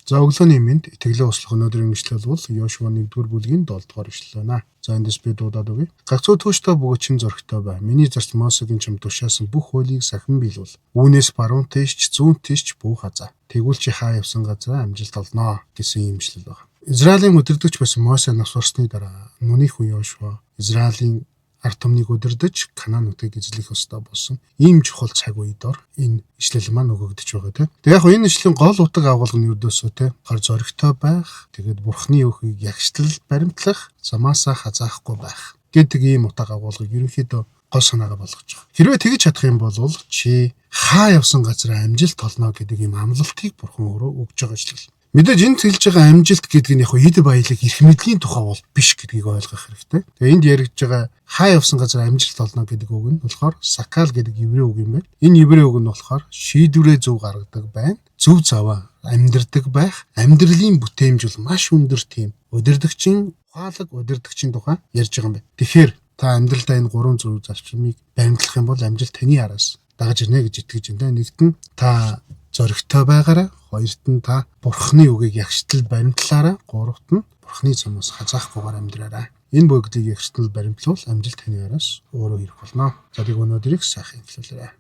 За өглөөний мэнд итгэлээ услах өнөөдрийн ишлэл бол Йошуа 1-р бүлгийн 7-р ишлэл байна. За эндээс би дуудаад өгье. Гагцхүү түүштэй бөгөөчин зөрөгтэй бай. Миний зарц Мосегийн чамд тушаасан бүх хуулийг сахин биелүүл. Үүнээс баруун тийш, зүүн тийш бүх хазаа. Тэгвэл чи хаа явсан газараа амжилт олно гэсэн юм ишлэл байна. Израилийн өдөрдөгч байсан Мосе нас барсны дараа нүний хүн Йошуа Израилийн ард түмнийг удирдах Канаан нутгийг эзлэх ёстой болсон. Ийм чухал цаг үед энэ ишлэл маань өгөгдөж байгаа тийм. Яг энэ ишлийн гол утга агуулга нь юудөөсөө тийм хар зоригтой байх, тэгээд бурхны өөхийг ягштал баримтлах, замаасаа хазаахгүй байх гэдэг ийм утга агуулгыг ерөнхийдөө гол санаагаа болгож байгаа. Хэрвээ тэгж чадах юм бол чи хаа явсан газараа амжилт олно гэдэг ийм амлалтыг бурхан өөрөө өгж байгаа ишлэл. Мэдээж энд хэлж байгаа амжилт гэдэг нь яг эд баялаг эрх мэдлийн тухай бол биш гэдгийг ойлгох хэрэгтэй. Тэгээ энд яригдж байгаа хаа явсан газар амжилт олно гэдэг үг нь болохоор сакал гэдэг еврей үг юм байна. Энэ еврей үг нь болохоор шийдвэрээ зөв гаргадаг байна. Зөв заваа амьдрдаг байх. Амьдралын бүтээмжил маш өндөр тийм удирдагчийн ухаалаг удирдагчийн тухай ярьж байгаа юм байна. Тэгэхээр та амьдралдаа энэ 3 зөв зарчмыг баримтлах юм бол амжилт таны араас дагаж ирнэ гэж итгэж байна. Нэгт нь та зоригтой байгаарай. Хоёрт нь та бурхны үгийг ягштал баримтлаарай. Гуравт нь бурхны замаас хазаахгүйгээр амьдраарай. Энэ бүгдийг ягштал баримтлуул амжилт таны араас өөрөө ирэх болно. За тийг өнөөдрийг сайхан эхлүүлээрэй.